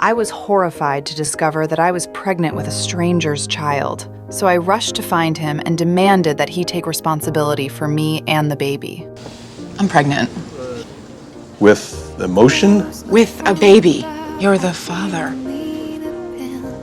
I was horrified to discover that I was pregnant with a stranger's child, so I rushed to find him and demanded that he take responsibility for me and the baby. I'm pregnant. With emotion? With a baby. You're the father.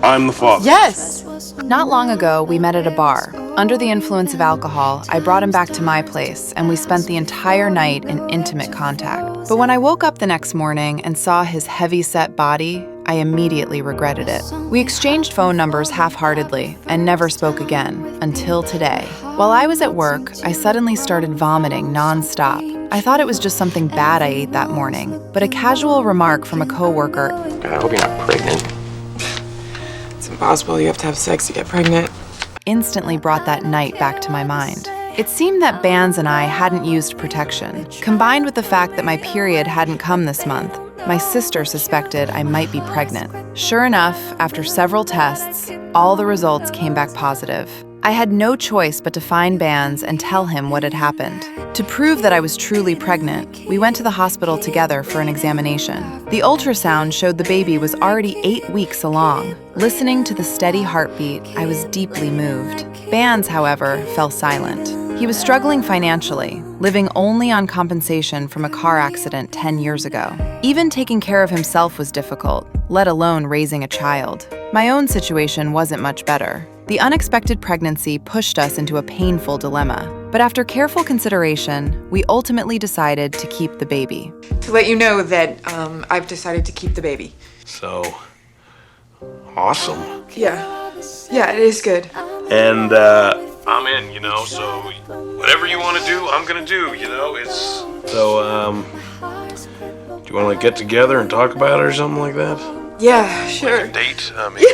I'm the father. Yes! Not long ago, we met at a bar. Under the influence of alcohol, I brought him back to my place, and we spent the entire night in intimate contact. But when I woke up the next morning and saw his heavy-set body, I immediately regretted it. We exchanged phone numbers half-heartedly and never spoke again, until today. While I was at work, I suddenly started vomiting non-stop. I thought it was just something bad I ate that morning, but a casual remark from a coworker, I hope you're not pregnant. It's impossible. You have to have sex to get pregnant. instantly brought that night back to my mind. It seemed that Bands and I hadn't used protection. Combined with the fact that my period hadn't come this month, my sister suspected I might be pregnant. Sure enough, after several tests, all the results came back positive. I had no choice but to find Bands and tell him what had happened. To prove that I was truly pregnant, we went to the hospital together for an examination. The ultrasound showed the baby was already 8 weeks along. Listening to the steady heartbeat, I was deeply moved. Bands, however, fell silent. He was struggling financially, living only on compensation from a car accident 10 years ago. Even taking care of himself was difficult, let alone raising a child. My own situation wasn't much better. The unexpected pregnancy pushed us into a painful dilemma. But after careful consideration, we ultimately decided to keep the baby. To let you know that I've decided to keep the baby. So, awesome. Yeah, it is good. And, I'm in, so whatever you want to do, I'm gonna do, it's... So, do you want to get together and talk about it or something like that? Yeah, sure. Like a date? Maybe.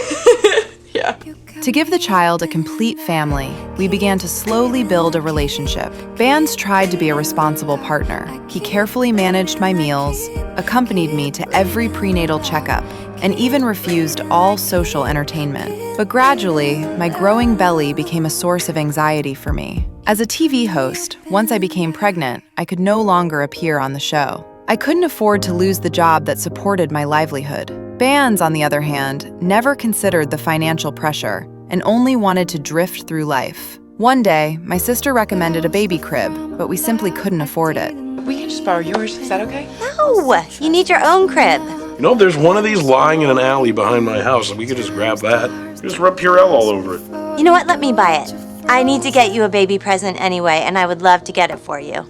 Yeah. To give the child a complete family, we began to slowly build a relationship. Bands tried to be a responsible partner. He carefully managed my meals, accompanied me to every prenatal checkup, and even refused all social entertainment. But gradually, my growing belly became a source of anxiety for me. As a TV host, once I became pregnant, I could no longer appear on the show. I couldn't afford to lose the job that supported my livelihood. Bands, on the other hand, never considered the financial pressure and only wanted to drift through life. One day, my sister recommended a baby crib, but we simply couldn't afford it. We can just borrow yours. Is that okay? No, you need your own crib. There's one of these lying in an alley behind my house, and we could just grab that. Just rub Purell all over it. You know what? Let me buy it. I need to get you a baby present anyway, and I would love to get it for you.